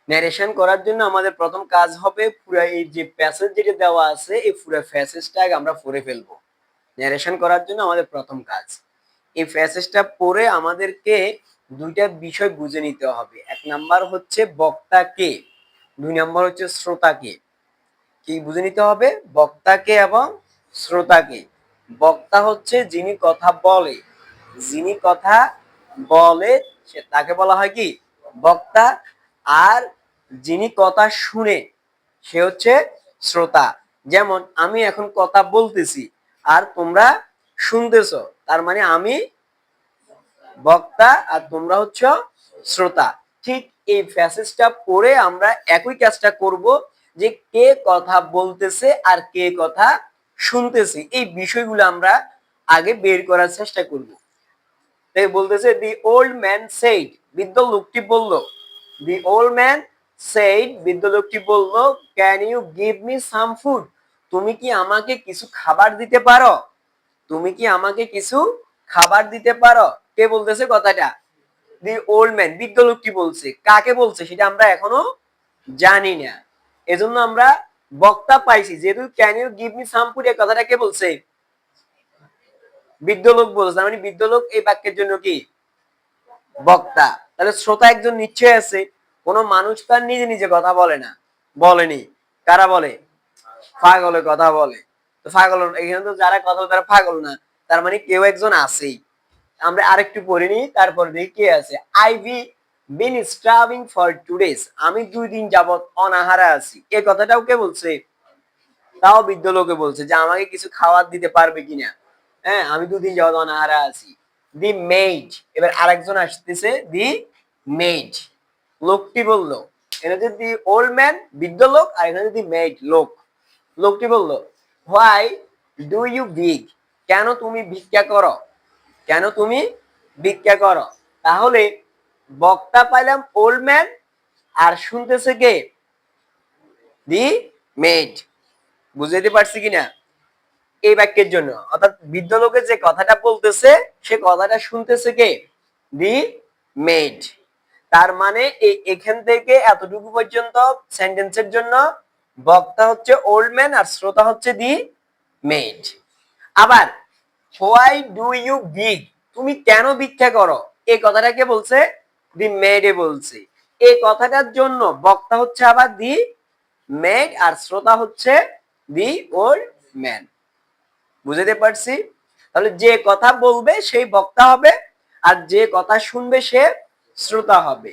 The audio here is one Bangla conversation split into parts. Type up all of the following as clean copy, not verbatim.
ন্যারেশন করার জন্য আমাদের প্রথম কাজ হবে পুরো এই যে প্যাসেজ যেটা দেওয়া আছে এই পুরো প্যাসেজটা আমরা পড়ে ফেলবো। ন্যারেশন করার জন্য আমাদের প্রথম কাজ এই প্যাসেজটা পড়ে আমাদেরকে দুইটা বিষয় বুঝে নিতে হবে। এক নাম্বার হচ্ছে বক্তাকে, দুই নাম্বার হচ্ছে শ্রোতাকে। কি বুঝে নিতে হবে? বক্তাকে এবং শ্রোতাকে। বক্তা হচ্ছে যিনি কথা বলে, যিনি কথা বলে সে তাকে বলা হয় কি বক্তা। আর যিনি কথা শুনে সে হচ্ছে শ্রোতা। যেমন আমি এখন কথা বলতেছি আর তোমরা শুনতেছো, তার মানে আমি বক্তা আর তোমরা হচ্ছে শ্রোতা। ঠিক এই প্যাসেজটা পড়ে আমরা একই কাজটা করব, যে কে কথা বলতেছে আর কে কথা শুনতেছে এই বিষয়গুলো আমরা আগে বের করার চেষ্টা করব। তাই বলতেছে দি ওল্ড ম্যান সেইড, বৃদ্ধ লোকটি বলল, দি ওল্ড ম্যান সেইড, বৃদ্ধ লোকটি বলল, can you give me some food, তুমি কি আমাকে কিছু খাবার দিতে পারো? তুমি কি আমাকে কিছু খাবার দিতে পারো? কে বলতেছে কথাটা? দি ওল্ড ম্যান, বৃদ্ধ লোকটি বলছে। কাকে বলছে সেটা আমরা এখনো জানি না, এজন্য আমরা বক্তা পাইছি। যেহেতু can you give me some food এই কথাটা কে বলছে? বৃদ্ধ লোক বলছে, মানে বৃদ্ধ লোক এই বাক্যের জন্য কি বক্তা। তাহলে শ্রোতা একজন নিশ্চয় আছে। কোন মানুষ তার নিজে নিজে কথা বলে না, বলেনি। কারা বলে? পাগলের কথা বলে। তো পাগল এখানে তো যারা কথা বলে তারা পাগল না, তার মানে কেউ একজন আছেই। আমরা আরেকটু পড়ে নিই, তারপর দেখি কে আছে। I B bin starving for 2 days, আমি 2 দিন যাবত অনাহারে আছি। এই কথাটাও কে বলছে? তাও বৃদ্ধ লোকে বলছে যে আমাকে কিছু খাবার দিতে পারবে কিনা। হ্যাঁ, আমি 2 দিন যাবত অনাহারে আছি। দি মেইড, এবার আরেকজন আসতেছে, দি মেইড, লোকটি বলল। এটা যে দি ওল্ড ম্যান বৃদ্ধ লোক, আর এখানে দি মেইড লোক। লোকটি বলল, হোয়াই ডু ইউ বিগ, কেন তুমি ভিক্ষা করো? কেন তুমি ভিক্ষা করো? তাহলে বক্তা পাইলাম ওল্ড ম্যান, আর শুনতেছে কে? দি মেইড। বুঝাইতে পারছি কিনা? এই বাক্যের জন্য অর্থাৎ বৃদ্ধ লোকের যে কথাটা বলতেছে সে কথাটা শুনতেছে কে? দি মেইড। তার মানে এখান থেকে এতটুকু পর্যন্ত সেন্টেন্সের জন্য বক্তা হচ্ছে ওল্ড ম্যান আর শ্রোতা হচ্ছে দি মেইড। আবার হোয়াই ডু ইউ বিগ, তুমি কেন ভিক্ষা করো? এই কথাটা কে বলছে? দি মেইডে বলছে। এই কথাটার জন্য বক্তা হচ্ছে আবার দি মেইড আর শ্রোতা হচ্ছে দি ওল্ড ম্যান। বুঝতে পারছি? তাহলে যে কথা বলবে সেই বক্তা হবে, আর যে কথা শুনবে সে শ্রোতা হবে।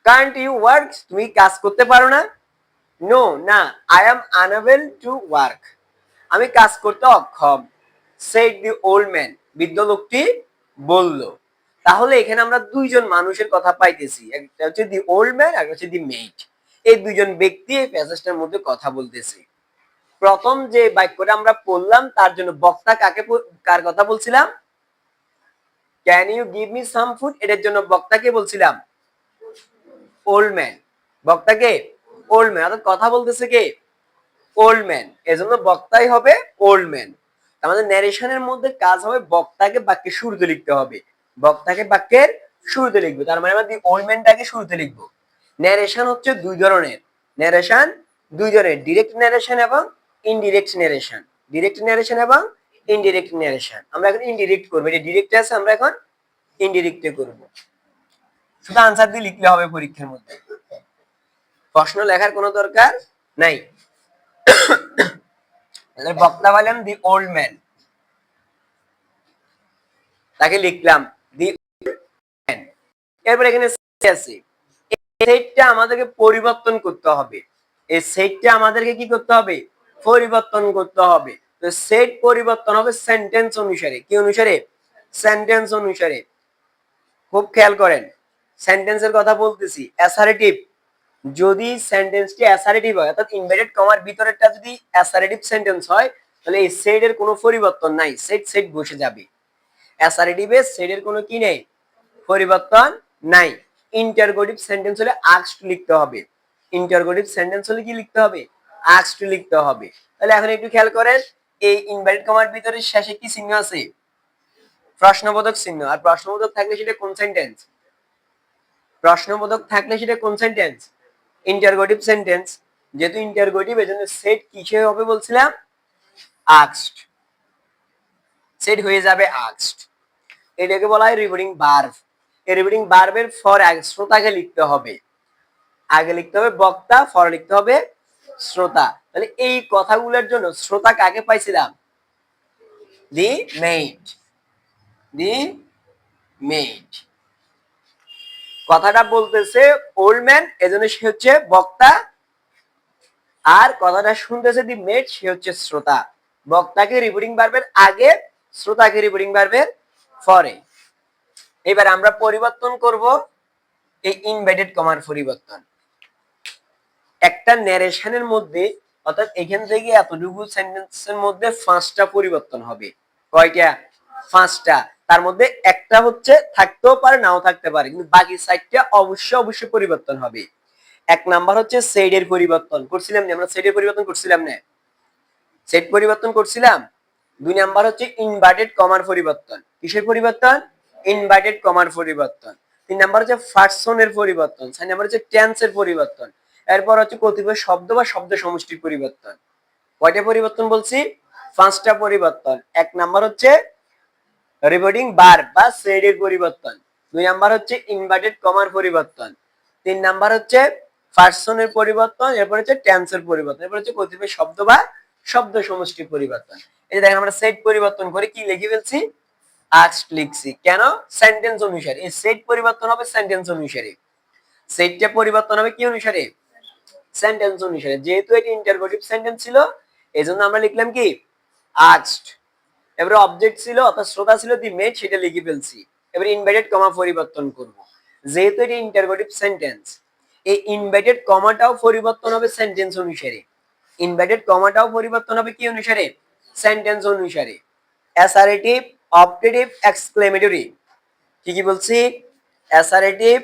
কান্ট ইউ ওয়ার্ক, তুমি কাজ করতে পারো না? নো, না, I am unable to work, আমি কাজ করতে অক্ষম। সেড দি ওল্ড ম্যান, বৃদ্ধ লোকটি বলল। তাহলে এখানে আমরা দুইজন মানুষের কথা পাইতেছি, একটা হচ্ছে দি ওল্ড ম্যান আর হচ্ছে দি মেইড। এই দুইজন ব্যক্তি এই প্যাসেজটার মধ্যে কথা বলতেছে। প্রথম যে বাক্যটা আমরা পড়লাম তার জন্য বক্তা কার কথা বলছিলাম? Can you give me some food, এটার জন্য বক্তাকে বলছিলাম ওল্ড ম্যান। বক্তাকে ওল্ড ম্যান, অর্থাৎ কথা বলতেছে কে? ওল্ড ম্যান, এজন্য বক্তাই হবে ওল্ড ম্যান। আমাদের ন্যারেশনের মধ্যে কাজ হবে বক্তাকে বাক্যের শুরুতে লিখতে হবে। বক্তাকে বাক্যের শুরুতে লিখবো, তার মানে আমরা দি ওল্ড ম্যানটাকে শুরুতে লিখবো। ন্যারেশন হচ্ছে দুই ধরনের। ন্যারেশন দুই ধরনের, ডিরেক্ট ন্যারেশন এবং ইনডিরেক্ট ন্যারেশন। ডিরেক্ট ন্যারেশন এবং ইনডিরেক্ট ন্যারেশন। আমরা এখন ইনডিরেক্ট করবো, এটা ডিরেক্ট আছে, আমরা এখন ইনডিরেক্টে করব। শুধু আনসার দিয়ে লিখলে হবে পরীক্ষার মধ্যে, প্রশ্ন লেখার কোনো দরকার নাই। বক্তা বললাম দি ওল্ড ম্যান, তাকে লিখলাম দি ম্যান। এরপর এখানে আছে, এই সেটটা আমাদেরকে পরিবর্তন করতে হবে। এই সেটটা আমাদেরকে কি করতে হবে? পরিবর্তন করতে হবে। তো সেট পরিবর্তন হবে সেন্টেন্স অনুসারে। কি অনুসারে? সেন্টেন্স অনুসারে। খুব খেয়াল করেন, সেন্টেন্সের কথা বলতেছি। অ্যাসারেটিভ, যদি সেন্টেন্সটি অ্যাসারেটিভ হয়, অর্থাৎ ইনভার্টেড কমার ভিতরেরটা যদি অ্যাসারেটিভ সেন্টেন্স হয়, তাহলে এই সেটের কোনো পরিবর্তন নাই, সেট সেট বসে যাবে। অ্যাসারেটিভে সেটের কোনো কি নেই, পরিবর্তন নাই। ইন্টারগেটিভ সেন্টেন্স হলে আস্কড লিখতে হবে। ইন্টারগেটিভ সেন্টেন্স হলে কি লিখতে হবে? আস্কড লিখতে হবে। তাহলে এখন একটু খেয়াল করেন, এই ইনভার্টেড কমার ভিতরে শেষে কি চিহ্ন আছে? প্রশ্নবোধক চিহ্ন। আর প্রশ্নবোধক থাকলে সেটা কোন সেন্টেন্স? প্রশ্নবোধক থাকলে সেটা কোন সেন্টেন্স? Interrogative sentence. যেহেতু ইন্টারোগেটিভ এজন্য সেট কিসে হবে বলছিলাম? আস্কড। সেট হয়ে যাবে আস্কড। এটাকে বলা হয় রিপিটিং ভার্ব। এই রিপিটিং ভার্বের ফর শ্রোতাকে লিখতে হবে। আগে লিখতে হবে বক্তা, ফর লিখতে হবে শ্রোতা। তাহলে এই কথাগুলোর জন্য শ্রোতা কাকে পাইছিলাম? দি মেইড। দি মেইড। কথাটা বলতেছে ওল্ড ম্যান, এজন্য সে হচ্ছে বক্তা, আর কথাটা শুনতেছে দি মেইড, সে হচ্ছে শ্রোতা। বক্তাকে রিপিটিং ভার্বের আগে, শ্রোতাকে রিপিটিং ভার্বের পরে। এবার আমরা পরিবর্তন করব এই ইনভার্টেড কমার পরিবর্তন। একটা ন্যারেশনের মধ্যে, অর্থাৎ এখান থেকে এতটুকু সেন্টেন্সের মধ্যে 5টা পরিবর্তন হবে। কয়টা? 5টা। তার মধ্যে একটা হচ্ছে থাকতেও পারে, নাও থাকতে পারে, কিন্তু বাকি 4টা অবশ্যই পরিবর্তন হবে। এক নাম্বার হচ্ছে সেটের পরিবর্তন করছিলাম না আমরা? সেটের পরিবর্তন করছিলাম না? সেট পরিবর্তন করছিলাম। 2 নাম্বার হচ্ছে ইনভার্টেড কমার পরিবর্তন। কিসের পরিবর্তন? ইনভার্টেড কমার পরিবর্তন। 3 নাম্বার হচ্ছে পার্সনের পরিবর্তন। 4 নাম্বার হচ্ছে টেন্সের পরিবর্তন। এরপর হচ্ছে কতিপয় শব্দ বা শব্দ সমষ্টির পরিবর্তন। কয়টা পরিবর্তন বলছি? 5টা পরিবর্তন। এক নাম্বার হচ্ছে রিপিটিং ভার্ব বা সেটের পরিবর্তন। 2 নাম্বার হচ্ছে ইনভার্টেড কমার পরিবর্তন। 3 নাম্বার হচ্ছে পার্সনের পরিবর্তন। এরপর হচ্ছে টেন্সের পরিবর্তন। এরপর হচ্ছে কতিপয় শব্দ বা শব্দ সমষ্টির পরিবর্তন। এই দেখেন আমরা সেট পরিবর্তন করে কি লিখে ফেলছি? আস্কড লিখছি। কেন? সেন্টেন্স অনুসারে। এই সেট পরিবর্তন হবে সেন্টেন্স অনুসারে। সেটটা পরিবর্তন হবে কি অনুসারে? সেন্টেন্স অনুসারে। যেহেতু এটি ইন্টারোগেটিভ সেন্টেন্স ছিল, এজন্য আমরা লিখলাম কি? আস্কড। এবারে অবজেক্ট ছিল অর্থাৎ শ্রোতা ছিল দি মেড, সেটা লিখে ফেলছি। এবারে ইনভার্টেড কমা পরিবর্তন করব। যেহেতু এটি ইন্টারোগেটিভ সেন্টেন্স, এই ইনভার্টেড কমাটাও পরিবর্তন হবে সেন্টেন্স অনুসারে। ইনভার্টেড কমাটাও পরিবর্তন হবে কি অনুসারে? সেন্টেন্স অনুসারে। Assertive, objective, exclamatory. কি বলছি? Assertive,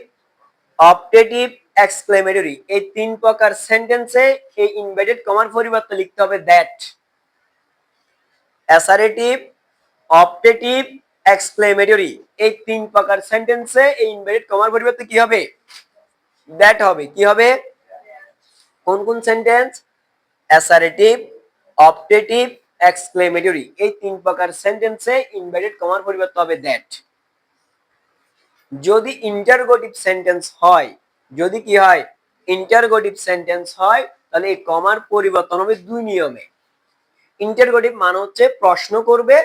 objective, exclamatory. এই 3 প্রকার সেন্টেন্সে এই ইনভার্টেড কমার পরিবর্তে লিখতে হবে দ্যাট। Assertive, objective, exclamatory. এই 3 প্রকার সেন্টেন্সে এই ইনভার্টেড কমার পরিবর্তে কি হবে? দ্যাট হবে। কি হবে? কোন কোন সেন্টেন্স? Assertive, objective, exclamatory. এই 3 প্রকার সেন্টেন্সে ইনভার্টেড কমার পরিবর্তে হবে দ্যাট। যদি ইন্টারোগেটিভ সেন্টেন্স হয়, যদি কি হয়? ইন্টারোগেটিভ সেন্টেন্স হয়, তাহলে এই কমার পরিবর্তন হবে 2 নিয়মে। ইন্টারোগেটিভ মানে হচ্ছে প্রশ্ন করবে,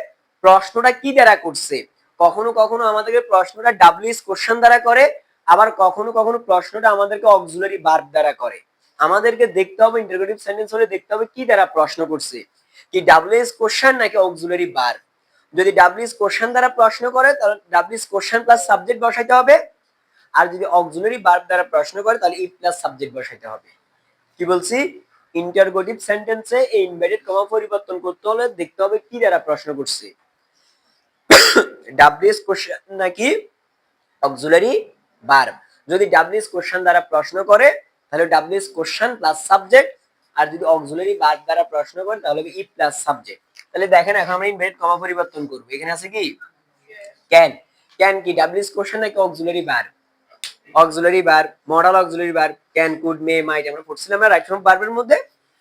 প্রশ্নটা কি দ্বারা করছে। কখনো কখনো আমাদেরকে প্রশ্নটা ডাব্লিউএস কোশ্চেন দ্বারা করে, আবার কখনো কখনো প্রশ্নটা আমাদেরকে অক্সিলারি ভার্ব দ্বারা করে। আমাদেরকে দেখতে হবে ইন্টারোগেটিভ সেন্টেন্স হলে দেখতে হবে কি দ্বারা প্রশ্ন করছে, কি ডাব্লিউএস কোশ্চেন নাকি অক্সিলারি ভার্ব। যদি ডাব্লিউএস কোশ্চেন দ্বারা প্রশ্ন করে তাহলে ডাব্লিউএস কোশ্চেন প্লাস সাবজেক্ট বসাইতে হবে, আর যদি অক্সিলারি ভার্ব দ্বারা প্রশ্ন করে তাহলে ই প্লাস সাবজেক্ট বসাইতে হবে। কি বলছি? ইন্টারোগেটিভ সেন্টেন্সে এই ইনভার্টেড কমা পরিবর্তন করতে হলে দেখতে হবে কি দ্বারা প্রশ্ন করছে, ডাব্লিউএস কোশ্চেন নাকি অক্সিলারি ভার্ব। যদি ডাব্লিউএস কোশ্চেন দ্বারা প্রশ্ন করে তাহলে ডাব্লিউএস কোশ্চেন প্লাস সাবজেক্ট, আর যদি অক্সিলারি ভার্ব দ্বারা প্রশ্ন করে তাহলে ই প্লাস সাবজেক্ট। তাহলে দেখেন এখন আমরা ইনভার্টেড কমা পরিবর্তন করব। এখানে আছে কি? ক্যান। ক্যান কি ডাব্লিউএস কোশ্চেন নাকি auxiliary verb? Auxiliary verb. Modal auxiliary verb. Can, could, may, might আমরা পড়ছিলাম না রাইট ফর্ম ভার্বের মধ্যে।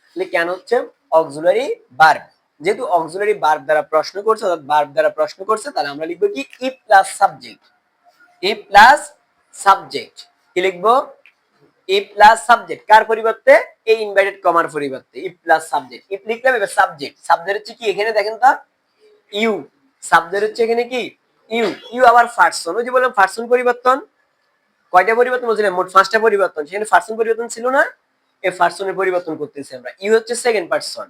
তাহলে ক্যান হচ্ছে অক্সিলারি ভার্ব। যেহেতু অক্সিলারি ভার্ব দ্বারা প্রশ্ন করছে অর্থাৎ ভার্ব দ্বারা প্রশ্ন করছে, তাহলে আমরা লিখব কি? ই প্লাস সাবজেক্ট। ই প্লাস সাবজেক্ট। কি লিখবো? ই প্লাস সাবজেক্ট। কার পরিবর্তে? এই ইনভার্টেড কমার পরিবর্তে ই প্লাস সাবজেক্ট। ই লিখলাম, এবার সাবজেক্ট। সাবজেক্ট হচ্ছে কি? এখানে দেখেন তো ইউ। সাবজেক্ট হচ্ছে এখানে কি? ইউ। ইউ আবার পারসন। ওই যে বললাম পারসন পরিবর্তন। কয়টা পরিবর্তন বলছিলাম? মোট 5টা পরিবর্তন। সেখানে পারসন পরিবর্তন ছিল না? এই পারসনের পরিবর্তন করতেছি আমরা। ইউ হচ্ছে সেকেন্ড পারসন।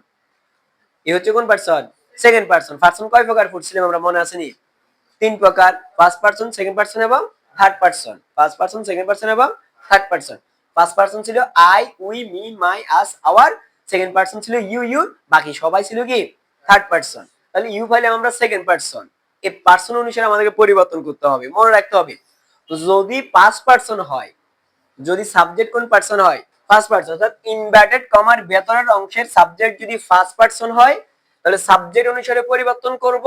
ই হচ্ছে কোন পারসন? Second person. পারসন কয় প্রকার পড়ছিলাম আমরা, মনে আছে নি? 3 প্রকার। ফার্স্ট পারসন, সেকেন্ড পারসন এবং third person. First person, second person এবং থার্ড পারসন। ফার্স্ট পারসন ছিল I, we, me, my, us, our. Second person ছিল ইউ, ইউর। বাকি সবাই ছিল কি? Third person. তাহলে ইউ পাইলাম আমরা সেকেন্ড পারসন। এই পারসন অনুসারে আমাদেরকে পরিবর্তন করতে হবে, মনে রাখতে হবে। তো যদি ফার্স্ট পারসন হয়, যদি সাবজেক্ট কোন পারসন হয়? First person. অর্থাৎ ইনভার্টেড কমার ভেতরের অংশের সাবজেক্ট যদি ফার্স্ট পারসন হয় তাহলে সাবজেক্ট অনুসারে পরিবর্তন করব।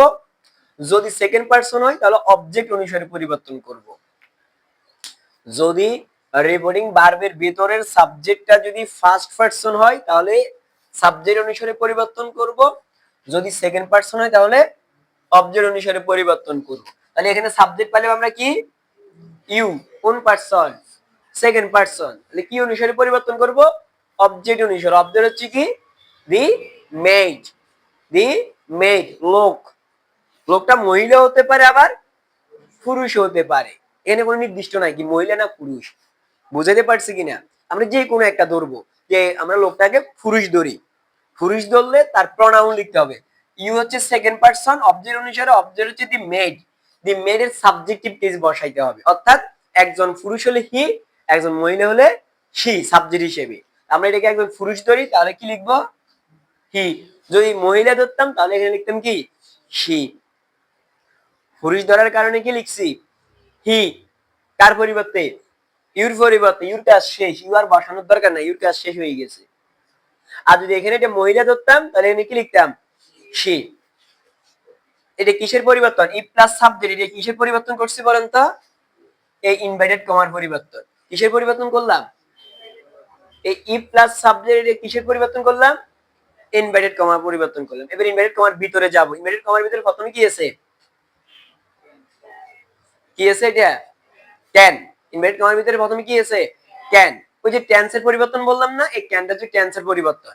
যদি সেকেন্ড পারসন হয় তাহলে অবজেক্ট অনুসারে পরিবর্তন করব। যদি রিপোর্টিং ভার্বের ভিতরের সাবজেক্টটা যদি ফার্স্ট পারসন হয় তাহলে সাবজেক্ট অনুসারে পরিবর্তন করব, যদি সেকেন্ড পারসন হয় তাহলে অবজেক্ট অনুসারে পরিবর্তন করব। তাহলে এখানে সাবজেক্ট পেলে আমরা কি ইউ, কোন পারসন, সেকেন্ড পারসন, তাহলে কি অনুসারে পরিবর্তন করব, অবজেক্ট অনুসারে। অবজেক্ট হচ্ছে কি দি মেড, দি মেড লোক, লোকটা মহিলা হতে পারে আবার পুরুষ হতে পারে, এখানে কোনো নির্দিষ্ট নাই কি মহিলা না পুরুষ, বুঝাতে পারছি কিনা। আমরা যে কোনো একটা ধরবো, যে আমরা লোকটাকে পুরুষ ধরি, পুরুষ ধরলে তার প্রনাউন লিখতে হবে। ইউ হচ্ছে সেকেন্ড পারসন, অবজেক্ট অনুসারে অবজেক্ট হচ্ছে দি মেড, দি মেড এর সাবজেক্টিভ কেস বসাইতে হবে, অর্থাৎ একজন পুরুষ হলে হি, একজন মহিলা হলে শি সাবজেক্ট হিসেবে। আমরা এটাকে একজন পুরুষ ধরি তাহলে কি লিখবো হি, যদি মহিলা ধরতাম তাহলে এখানে লিখতাম কি শি। পুরুষ ধরার কারণে কি লিখছি হি, কার পরিবর্তে ইউর পরিবর্তে, ইউর কাজ শেষ, ইউ আর বসানোর দরকার নাই, ইউর কাজ শেষ হয়ে গেছে। আর যদি এখানে এটা মহিলা ধরতাম তাহলে এখানে কি লিখতাম শি। এটা কিসের পরিবর্তন, ই প্লাস সাবজেক্ট, এটা কিসের পরিবর্তন করছি বলেন তো, এই ইনভার্টেড কমার পরিবর্তন। কিসের পরিবর্তন করলাম, এই ই প্লাস সাবজেক্ট এটা কিসের পরিবর্তন করলাম, ইনভার্টেড কমা পরিবর্তন করলাম। এবার ইনভার্টেড কমার ভিতরে যাব, ইনভার্টেড কমার ভিতরে প্রথমে কি আছে, কি আছে এটা ক্যান, ইনভার্টেড কমার ভিতরে প্রথমে কি আছে ক্যান। ওই যে টেন্সের পরিবর্তন বললাম না, এই ক্যানটা হচ্ছে টেন্সের পরিবর্তন।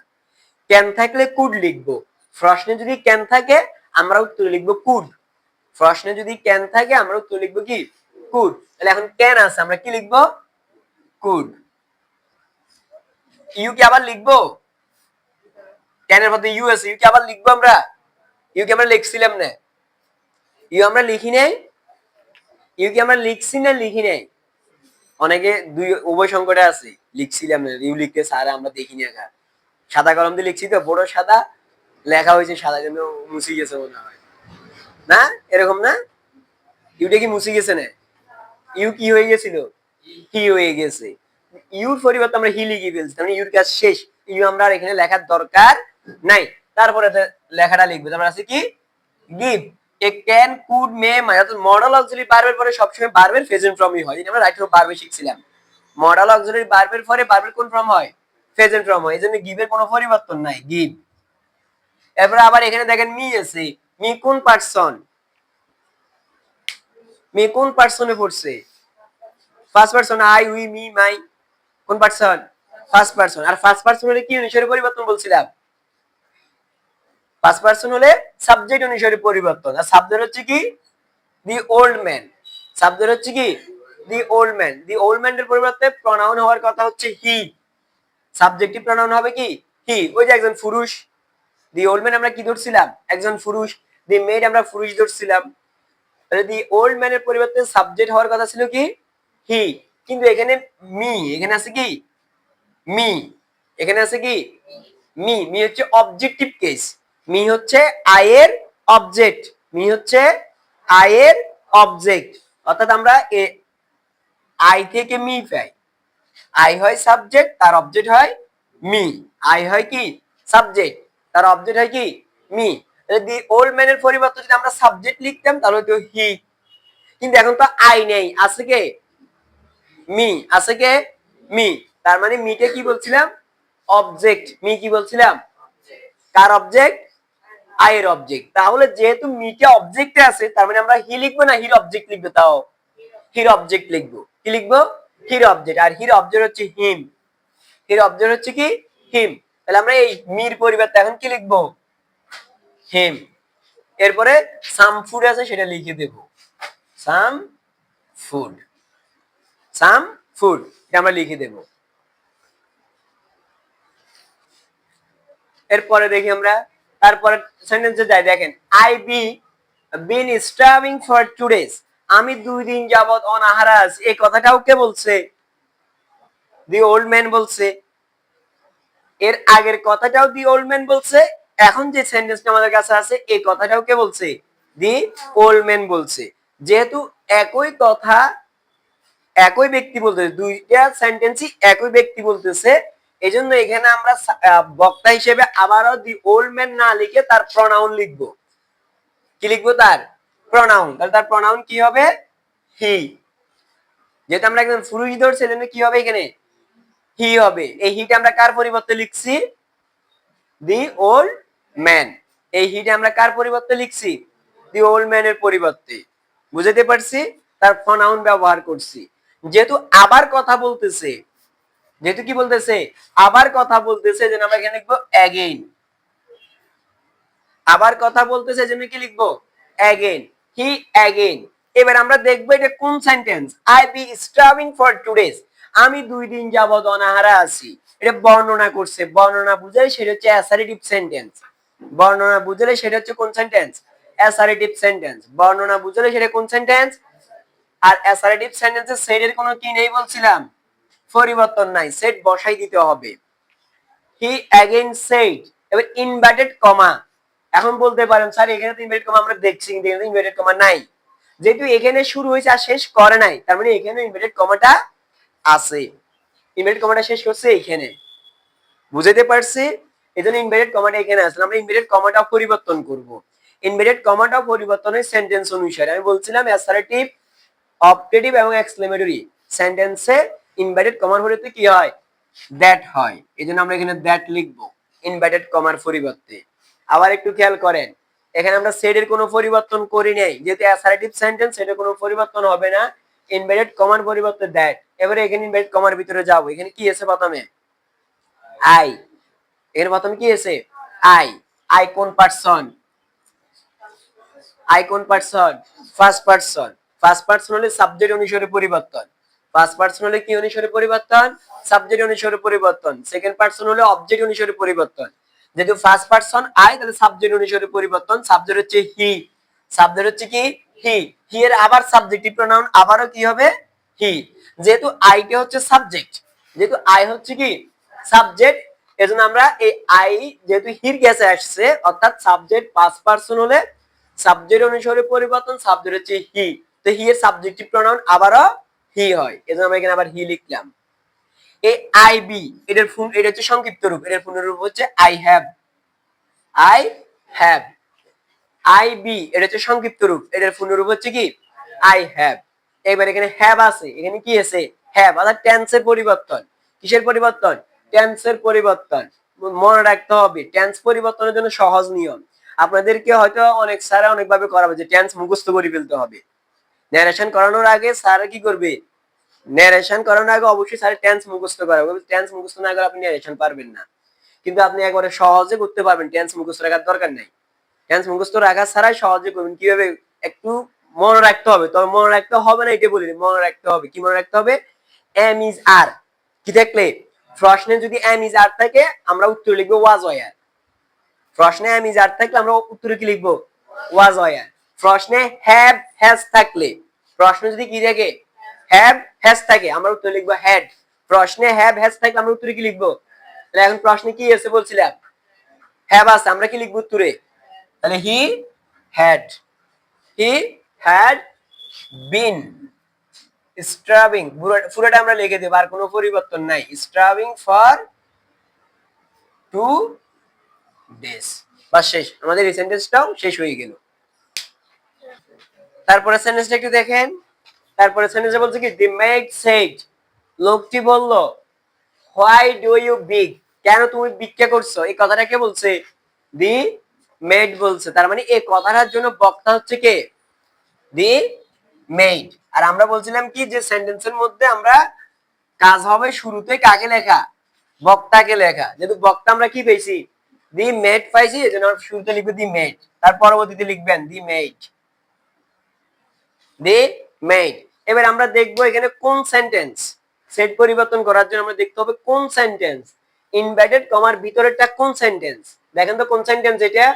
ক্যান থাকলে কুড লিখবো, প্রশ্নে যদি ক্যান থাকে আমরা উত্তরে লিখবো কুড, প্রশ্নে যদি ক্যান থাকে আমরা উত্তরে লিখবো কি কুড। তাহলে এখন ক্যান আছে আমরা কি লিখবো কুড। ইউ কি আবার লিখবো, ক্যানের মধ্যে ইউ আছে, ইউ কি আবার লিখবো আমরা, ইউ কি আমরা লিখছিলাম না, ইউ আমরা লিখি নাই, ইউ কি আমরা লিখছি না লিখি নাই, অনেকে দুই উভয় সংকটে আছে, লিখছিলাম না ইউ লিখতে স্যার আমরা দেখিনি একা, সাদা কলম দিয়ে লিখছি তো বড় সাদা লেখা হয়েছে সাদা জন্য মুছে গেছে মনে হয়, না এরকম না, ইউটা কি মুছে গেছে না, ইউ কি হয়ে গেছিল হি হয়ে গেছে, ইউর পরিবর্তে আমরা হি লিখে ফেলছি, মানে ইউর কাজ শেষ, ইউ আমরা আর এখানে লেখার দরকার নাই। তারপরে লেখাটা লিখবো, তারপর আছে কি give, A can could May, modal auxiliary ভার্বের পরে সবসময় ভার্বের প্রেজেন্ট ফর্মই হয়, এটা আমরা রাইট ভার্বে শিখছিলাম। মডেল অক্সিলারি ভার্বের পরে ভার্বের কোন ফর্ম হয়, প্রেজেন্ট ফর্ম হয়, এজন্য গিভের কোনো পরিবর্তন নাই গিভ। এরপর আবার এখানে দেখেন মি আছে, মি কোন পারসন, মি কোন পারসনে পড়ছে, first person, I we me মাই, কোন পারসন ফার্স্ট পারসন। আর ফার্স্ট পারসন হলে কি অনুসারে পরিবর্তন বলছিলাম, ফার্স্ট পারসন হলে সাবজেক্ট অনুসারে পরিবর্তন, আর সাবজেক্ট হচ্ছে কি দি ওল্ড ম্যান, সাবজেক্ট হচ্ছে কি দি ওল্ড ম্যান, দি ওল্ড ম্যান এর পরিবর্তে প্রনাউন হওয়ার কথা হচ্ছে হি, সাবজেক্টিভ প্রনাউন হবে কি হি। ওই যে একজন পুরুষ, দি ওল্ড ম্যান আমরা কি ধরছিলাম একজন পুরুষ, দি মেড আমরা পুরুষ ধরছিলাম, তাহলে দি ওল্ড ম্যান এর পরিবর্তে সাবজেক্ট হওয়ার কথা ছিল কি হি, কিন্তু এখানে মি, এখানে আছে কি মি, এখানে আছে কি মি, মি হচ্ছে অবজেক্টিভ কেস, মি হচ্ছে আই এর অবজেক্ট, মি হচ্ছে আই এর অবজেক্ট, অর্থাৎ আমরা আই থেকে মি পাই, আই হয় সাবজেক্ট তার অবজেক্ট হয় মি, আই হয় কি সাবজেক্ট তার অবজেক্ট হয় কি মি। দি ওল্ড ম্যান এর পরিবর্তে যদি আমরা সাবজেক্ট লিখতাম তাহলে তো হি, কিন্তু এখন তো আই নেই, আছে কে মি, আছে কে মি, তার মানে মিটে কি বলছিলাম অবজেক্ট, মি কি বলছিলাম কার অবজেক্ট আই এর অবজেক্ট। তাহলে যেহেতু মিটে অবজেক্টে আছে তার মানে আমরা হি লিখবো না হির অবজেক্ট লিখবো, তাও হির অবজেক্ট লিখবো, কি লিখবো হির অবজেক্ট, আর হির অবজেক্ট হচ্ছে হিম, হির অবজেক্ট হচ্ছে কি হিম, তাহলে আমরা এই মির পরিবর্তে এখন কি লিখবো হিম। এরপরে সাম ফুড আছে সেটা লিখে দেব, সাম ফুড, সাম ফুড এটা আমরা লিখে দেব। এরপরে দেখি আমরা তারপরে সেন্টেন্সে যাই, দেখেন I been starving for 2 days, আমি 2 দিন যাবত অনাহারা আছি, এই কথাটাও কে বলছে দি ওল্ড ম্যান বলছে, এর আগের কথাটাও দি ওল্ড ম্যান বলছে, এখন যে সেন্টেন্সটা আমাদের কাছে আছে এই কথাটাও কে বলছে দি ওল্ড ম্যান বলছে। যেহেতু একই কথা একই ব্যক্তি বলতেছে, দুইটা সেন্টেন্সই একই ব্যক্তি বলতেছে, এজন্য এখানে আমরা বক্তা হিসেবে আবারও দি ওল্ড ম্যান না লিখে তার প্রনাউন লিখবো, কি লিখবো তার প্রনাউন, তাহলে তার প্রনাউন কি হবে হি, যেহেতু আমরা একজন পুরুষ ধরছি এজন্য কি হবে এখানে হি হবে। এই হিটা আমরা কার পরিবর্তে লিখছি দি ওল্ড ম্যান। এই হিটা আমরা কার পরিবর্তে লিখছি দি ওল্ড ম্যান এর পরিবর্তে। বুঝতে পারছি? তার প্রনাউন ব্যবহার করছি। যেহেতু আবার কথা বলতেছে, যেহেতু কি বলতেছে আবার কথা বলতেছে, যেন আমরা এখানে লিখবো অ্যাগেইন। আবার কথা বলতেছে যেন কি লিখবো অ্যাগেইন, হি অ্যাগেইন। এবার আমরা দেখবো এটা কোন sentence. I be starving for 2 days, আমি 2 দিন যাবত অনাহারে আছি। এটা বর্ণনা করছে, বর্ণনা বুঝাই সেটা হচ্ছে অ্যাসারেটিভ সেন্টেন্স। বর্ণনা বুঝলে সেটা হচ্ছে কোন সেন্টেন্স অ্যাসারেটিভ সেন্টেন্স। বর্ণনা বুঝলে সেটা কোন সেন্টেন্স। আর অ্যাসারেটিভ সেন্টেন্সে সেটের কোনো কি নেই বলছিলাম, পরিবর্তন নাই, সেট বসাই দিতে হবে। হি অ্যাগেইন সেড, এবার ইনভার্টেড কমা। এখন বলতে পারেন স্যার এখানে তো ইনভার্টেড কমা আমরা দেখছি কিন্তু এখানে ইনভার্টেড কমা নাই। যেহেতু এখানে শুরু হয়েছে আর শেষ করে নাই, তার মানে এখানে ইনভার্টেড কমাটা আছে। ইনভার্টেড কমাটা শেষ করছে এখানে। বুঝতে পারছি? এজন্য ইনভার্টেড কমাটা এখানে আছে। আমরা ইনভার্টেড কমাটা পরিবর্তন করব। ইনভার্টেড কমাটা পরিবর্তনের সেন্টেন্স অনুসারে আমি বলছিলাম অ্যাসারেটিভ, অবজেক্টিভ এবং এক্সক্লেমেটরি সেন্টেন্সে ইনভার্টেড কমার পরিবর্তে কি হয় দ্যাট হয়। এজন্য আমরা এখানে দ্যাট লিখব ইনভার্টেড কমার পরিবর্তে। আবার একটু খেয়াল করেন, এখানে আমরা সেটের কোনো পরিবর্তন করি নাই, যেহেতু অ্যাসারেটিভ সেন্টেন্স সেটার কোনো পরিবর্তন হবে না। ইনভার্টেড কমার পরিবর্তে দ্যাট। এবারে এখানে ইনভার্টেড কমার ভিতরে যাব, এখানে কি আছে প্রথমে আই। এর প্রথমে কি আছে আই। আই কোন পারসন, আই কোন person first person. First person হলে সাবজেক্ট অনুসারে পরিবর্তন। ফার্স্ট পারসন হলে কি অনুসারে পরিবর্তন সাবজেক্ট অনুসারে পরিবর্তন। সেকেন্ড পারসন হলে অবজেক্ট অনুসারে পরিবর্তন। যেহেতু ফার্স্ট পারসন আই তাহলে সাবজেক্ট অনুসারে পরিবর্তন। সাবজেক্ট হচ্ছে হি, সাবজেক্ট হচ্ছে কি হি। হি এর আবার সাবজেক্টিভ প্রোনাউন আবারও কি হবে হি। যেহেতু আইটা হচ্ছে সাবজেক্ট, যেহেতু আই হচ্ছে কি সাবজেক্ট, এজন্য আমরা এই আই যেহেতু হির কাছে আসছে অর্থাৎ সাবজেক্ট ফার্স্ট পারসন হলে সাবজেক্ট অনুসারে পরিবর্তন, সাবজেক্ট হচ্ছে হি। তো হি এর সাবজেক্টিভ প্রোনাউন আবারও হি হয়, এজন্য আমরা এখানে আবার হি লিখলাম। এই আই বি এটার এটা হচ্ছে সংক্ষিপ্ত রূপ, এটার পূর্ণ রূপ হচ্ছে I have. I have. I be এটা হচ্ছে সংক্ষিপ্ত রূপ, এটার পূর্ণ রূপ হচ্ছে কি আই হ্যাভ। এবার এখানে হ্যাভ আছে, এখানে কি আছে হ্যাভ, অর্থাৎ টেন্সের পরিবর্তন। কিসের পরিবর্তন টেন্সের পরিবর্তন। মনে রাখতে হবে টেন্স পরিবর্তনের জন্য সহজ নিয়ম। আপনাদেরকে হয়তো অনেক স্যার অনেকভাবে করাবে যে টেন্স মুখস্থ করে ফেলতে হবে। ন্যারেশন করানোর আগে স্যার কি করবে, ন্যারেশন করানোর আগে অবশ্যই স্যার টেন্স মুখস্থ করাবে। টেন্স মুখস্থ না করে আপনি ন্যারেশন পারবেন না। কিন্তু আপনি একবারে সহজে করতে পারবেন, টেন্স মুখস্থ রাখার দরকার নাই। টেন্স মুখস্থ রাখা ছাড়াই সহজে করবেন। কিভাবে একটু মনে রাখতে হবে, তবে মনে রাখতে হবে না এটা বলিনি, মনে রাখতে হবে। কি মনে রাখতে হবে এম ইজ আর কি থাকলে প্রশ্নে যদি এম ইজ আর থাকে আমরা উত্তর লিখবো ওয়াজ ওয়ার। প্রশ্নে এম ইজ আর থাকলে আমরা উত্তরে কি লিখবো ওয়াজ ওয়ার। প্রশ্নে হ্যাভ হ্যাজ থাকলে, প্রশ্ন যদি কি থাকে হ্যাভ হ্যাজ থাকে আমরা উত্তরে লিখবো হ্যাড। প্রশ্নে হ্যাভ হ্যাজ থাকলে আমরা উত্তরে কি লিখবো, তাহলে এখন প্রশ্নে কি আছে বলছিলাম হ্যাভ আছে, আমরা কি লিখবো উত্তরে, তাহলে he had. He had been স্ট্রাভিং, পুরোটা আমরা লিখে দেব, আর কোনো পরিবর্তন নাই। স্ট্রাভিং ফর 2 days, বাস শেষ, আমাদের এই সেন্টেন্সটাও শেষ হয়ে গেল। তারপরে সেন্টেন্সটা একটু দেখেন। তারপরে সেন্টেন্সে বলছে কি দি মেড সেড, লোকটি বলল হোয়াই ডু ইউ বিগ, কেন তুমি ভিক্ষা করছো। এই কথাটা কে বলছে দি মেড বলছে। তার মানে এই কথাটার জন্য বক্তা হচ্ছে কে দি মেড। আর আমরা বলছিলাম কি যে সেন্টেন্সের মধ্যে আমরা কাজ হবে শুরুতে কাকে লেখা বক্তাকে লেখা। যেহেতু বক্তা আমরা কি পেয়েছি দি মেড পাইছি, এজন্য আমরা শুরুতে লিখবো দি মেড, তার পরবর্তীতে লিখবেন দি মেড, দি মেড। এবার আমরা দেখবো এখানে কোন সেন্টেন্স সেট পরিবর্তন করার জন্য আমরা দেখতে হবে কোন সেন্টেন্স ইনভার্টেড কমার ভিতরেরটা কোন সেন্টেন্স। দেখেন তো কোন সেন্টেন্স এটা,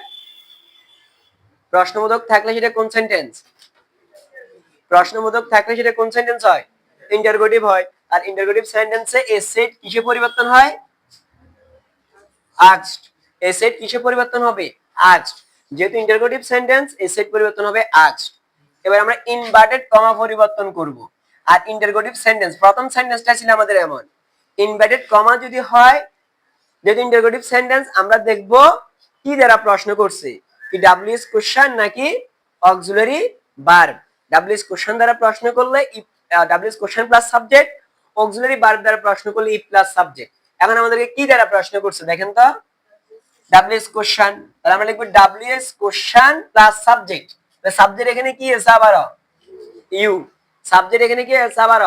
প্রশ্নবোধক থাকলে সেটা কোন সেন্টেন্স, প্রশ্নবোধক থাকলে সেটা কোন সেন্টেন্স হয় ইন্টারোগেটিভ হয়। আর ইন্টারোগেটিভ সেন্টেন্সে এ সেট কিসে পরিবর্তন হয় আস্কড। এ সেট কিসে পরিবর্তন হবে আস্কড। যেহেতু ইন্টারোগেটিভ সেন্টেন্স এ সেট পরিবর্তন হবে আস্কড। এবার আমরা ইনভার্টেড কমা পরিবর্তন করব। আর ইন্টারোগেটিভ সেন্টেন্স প্রথম সেন্টেন্সটা ছিল আমাদের এমন, ইনভার্টেড কমা যদি হয়, যেহেতু ইন্টারোগেটিভ সেন্টেন্স আমরা দেখব কি দ্বারা প্রশ্ন করছে, কি ডাব্লিউএস কোশ্চেন নাকি অক্সিলারি ভার্ব। ডাব্লিউএস কোশ্চেন দ্বারা প্রশ্ন করলে WS question plus subject, auxiliary verb দ্বারা প্রশ্ন করলে ই প্লাস সাবজেক্ট। এখন আমাদেরকে কি দ্বারা প্রশ্ন করছে দেখেন তো, ডাব্লিউএস কোশ্চেন, তাহলে আমরা লিখবো WS question plus subject. Subject এখানে কি আছে আবার, ইউ। সাবজেক্ট এখানে কি আছে আবার,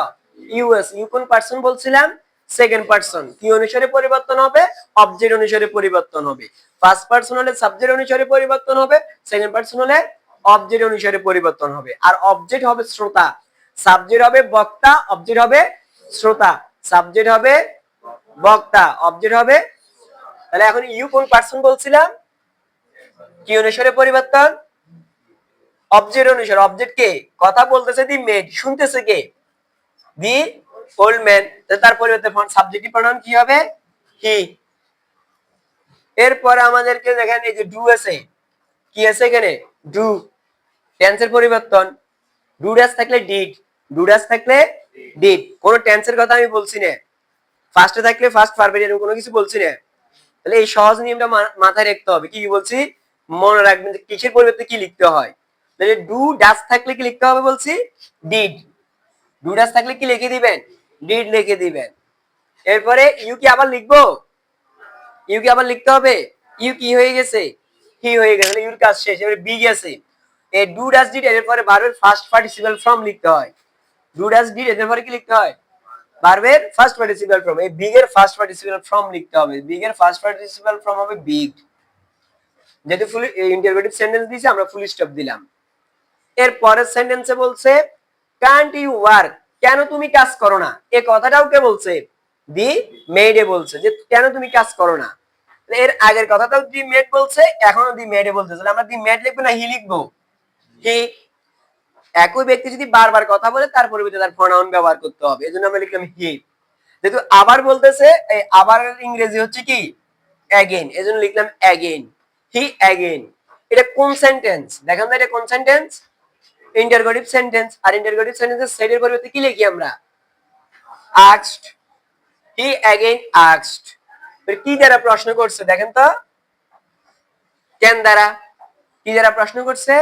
ইউএস। ইউ কোন পারসন বলছিলাম, সেকেন্ড পারসন। কি অনুসারে পরিবর্তন হবে, অবজেক্ট অনুসারে পরিবর্তন হবে। ফার্স্ট পারসন হলে সাবজেক্ট অনুসারে পরিবর্তন হবে, সেকেন্ড পারসন হলে অবজেক্ট অনুসারে পরিবর্তন হবে। আর অবজেক্ট হবে শ্রোতা, সাবজেক্ট হবে বক্তা, অবজেক্ট হবে শ্রোতা। সাবজেক্ট হবে বক্তা, অবজেক্ট হবে। তাহলে এখন ইউ কোন পারসন বলছিলাম, কি অনুসারে পরিবর্তন, অবজেক্ট অনুসারে। অবজেক্ট কে, কথা বলতেছে দি মেড, শুনতেছে কে, দি ওল্ড ম্যান। তার পরিবর্তে সাবজেক্টিভ প্রনাউন কি হবে, হি। এরপরে আমাদেরকে দেখেন এই যে ডু আছে, কি আছে এখানে, ডু। টেন্সের পরিবর্তন, ডু ডাস থাকলে ডিড, ডু ডাস থাকলে ডিড। কোন টেন্সের কথা আমি বলছি না, ফার্স্টে থাকলে ফার্স্ট পারফেক্ট এরকম কোনো কিছু বলছি না। তাহলে এই সহজ নিয়মটা মাথায় রাখতে হবে। কি বলছি মনে রাখবেন, যে কিসের পরিবর্তে কি লিখতে হয়। তাহলে ডু ডাস থাকলে কি লিখতে হবে বলছি, ডিড। ডু ডাস থাকলে কি লিখে দিবেন, ডিড লিখে দিবেন। এরপরে ইউ কি আবার লিখবো, ইউ কি আবার লিখতে হবে, ইউ কি হয়ে গেছে, হি হয়ে গেছে, ইউর কাজ শেষ। এবারে বি গেছে, এই ডু ডাস ডিড এর পরে ভার্বের ফার্স্ট পার্টিসিপাল ফর্ম লিখতে হয়। ডু ডাস ডিড এর পরে কি লিখতে হয়, ভার্বের ফার্স্ট পার্টিসিপাল ফর্ম। এই বিগ এর ফার্স্ট পার্টিসিপাল ফর্ম লিখতে হবে। বিগ এর ফার্স্ট পার্টিসিপাল ফর্ম হবে বিগ। যেহেতু ফুল ইন্টারোগেটিভ সেন্টেন্স দিয়েছি, আমরা ফুল স্টপ দিলাম। এর পরের সেন্টেন্সে বলছে কান্ট ইউ ওয়ার্ক, কেন তুমি কাজ করো না। এই কথাটাও কে বলছে, দি মেডে বলছে যে কেন তুমি কাজ করো না। এর আগের কথাটাও দি মেড বলছে, এখনো দি মেডে বলতেছে। আমরা দি মেড লিখবো না হি লিখবো, হি। একই ব্যক্তি যদি বারবার কথা বলে তার পরিবর্তে তার প্রনাউন ব্যবহার করতে হবে, এজন্য আমরা লিখলাম হি। যেহেতু আবার বলতেছে, এই আবার ইংরেজি হচ্ছে কি, অ্যাগেইন, এজন্য লিখলাম অ্যাগেইন, হি অ্যাগেইন। এটা কোন সেন্টেন্স দেখেন তো, এটা কোন সেন্টেন্স, ইন্টারোগেটিভ সেন্টেন্স। আর ইন্টারোগেটিভ সেন্টেন্সের সেটের পরিবর্তে কি লিখি আমরা, আস্কড, হি অ্যাগেইন আস্কড। কি দ্বারা প্রশ্ন করছে দেখেন তো, কেন দ্বারা। কি দ্বারা প্রশ্ন করছে,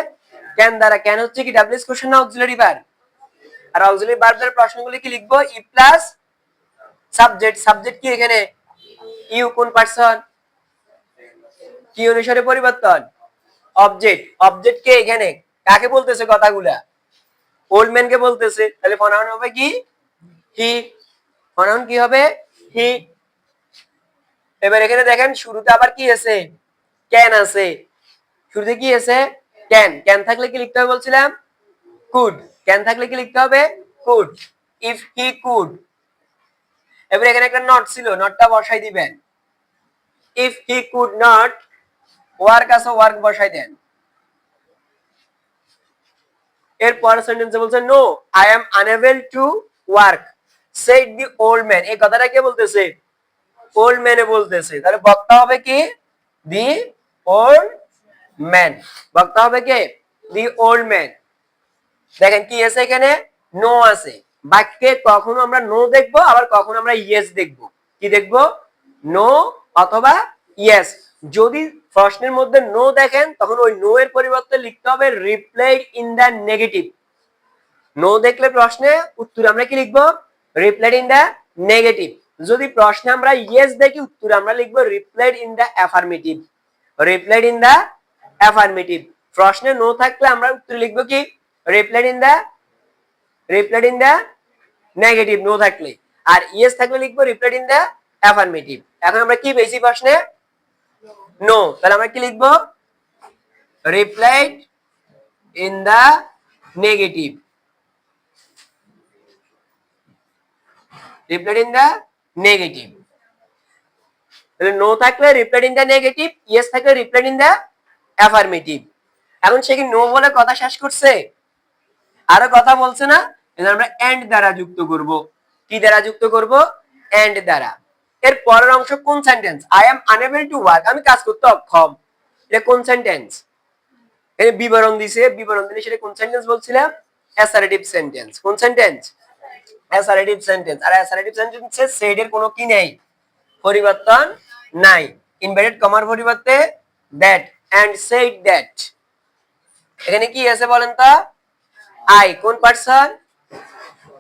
কেন দ্বারা। কেন হচ্ছে কি ডাব্লিউএস কোশ্চেন না অক্সিলারি ভার্ব। আর অক্সিলারি ভার্ব দ্বারা প্রশ্নগুলি কি লিখবো, ই প্লাস সাবজেক্ট। সাবজেক্ট কি এখানে, ইউ কোন পারসন, কি অনুসারে পরিবর্তন, অবজেক্ট। অবজেক্ট কে এখানে, কাকে বলতেছে কথাগুলা, ওল্ড ম্যান কে বলতেছে। তাহলে প্রনাউন হবে কি, হি। প্রনাউন কি হবে, হি। এবার এখানে দেখেন শুরুতে আবার কি আছে, ক্যান আছে। শুরুতে কি আছে, ক্যান। ক্যান থাকলে কি লিখতে হবে বলছিলাম, কুড। ক্যান থাকলে কি লিখতে হবে, কুড। If he could. এবার এখানে একটা নট ছিল, নটটা বসাই দিবেন। If he could not work আছে, ওয়ার্ক বসাই দেন। এর পরের সেন্টেন্সে বলছে no I am unable to work said the old man. এই কথাটা কে বলতেছে, ওল্ড ম্যানে বলতেছে। তাহলে বক্তা হবে কি, দি ওল্ড ম্যান। বক্তা হবে কে, দি ওল্ড ম্যান। দেখেন কি আছে এখানে, নো আছে। বাক্যে কখনো আমরা নো দেখবো, আবার কখনো আমরা ইয়েস দেখবো। কি দেখবো, নো অথবা ইয়েস। যদি প্রশ্নের মধ্যে নো দেখেন, তখন ওই নো এর পরিবর্তে লিখতে হবে replied in the negative. No দেখলে প্রশ্নে উত্তর আমরা কি লিখবো, রিপ্লাইড ইন দা নেগেটিভ। যদি প্রশ্নে আমরা ইয়েস দেখি, উত্তর আমরা লিখবো replied in the affirmative. Replied in the affirmative. প্রশ্নে নো থাকলে আমরা উত্তর লিখবো কি, replied in the negative, no থাকলে। আর ইয়েস থাকলে লিখবো রিপ্লাইড ইন দা অ্যাফার্মেটিভ। এখন আমরা কি পেয়েছি প্রশ্নে, নো। তাহলে আমরা কি লিখবো, replied in the negative. Replied in the negative. তাহলে নো থাকলে replied in the negative, yes থাকলে রিপ্লাইড ইন দা অ্যাফার্মেটিভ। এখন সে কি নো বলে কথা শেষ করছে, আরো কথা বলছে না, এজন্য আমরা এন্ড দ্বারা যুক্ত করব। কি দ্বারা যুক্ত করব, এন্ড দ্বারা। এর পরের অংশ কোন sentence, I am unable to work, আমি কাজ করতে অক্ষম। এটা কোন সেন্টেন্স, এর বিবরণ দিছে, বিবরণ দিলে সেটা কোন সেন্টেন্স বলছিলাম, অ্যাসার্টিভ সেন্টেন্স। কোন সেন্টেন্স, অ্যাসার্টিভ সেন্টেন্স। আর অ্যাসার্টিভ সেন্টেন্সে সেড এর কোনো কি নেই, পরিবর্তন নাই। ইনভার্টেড কমার পরিবর্তে দ্যাট, এন্ড সেড দ্যাট। এখানে কি আছে বলেন তো, আই কোন পারসন,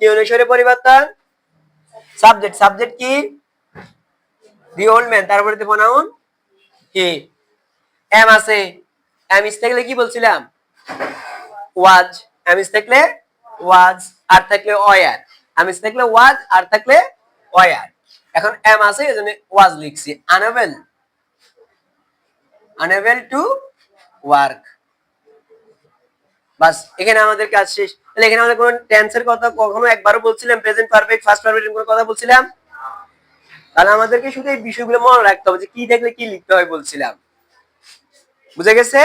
কি অনুসারে পরিবর্তন সাবজেক্ট সাবজেক্ট কি দি ওল্ড ম্যান তারপরে দেব নাউন কি এম আছে এম ইস থাকলে কি বলছিলাম ওয়াজ এম ইস থাকলে ওয়াজ আর থাকলে ওয়ার এম ইস থাকলে ওয়াজ আর থাকলে ওয়ার এখন এম আছে এজন্য ওয়াজ লিখছি unable টু ওয়ার্ক বাস এখানে আমাদের কাজ শেষ তাহলে এখানে আমাদের কোন টেন্সের কথা কখনো একবারও বলছিলাম প্রেজেন্ট পারফেক্ট ফার্স্ট পারফেক্ট এর কথা বলছিলাম তাহলে আমাদেরকে শুধু এই বিষয়গুলো মনে রাখতে হবে যে কি থাকলে কি লিখতে হয় বলছিলাম বুঝে গেছে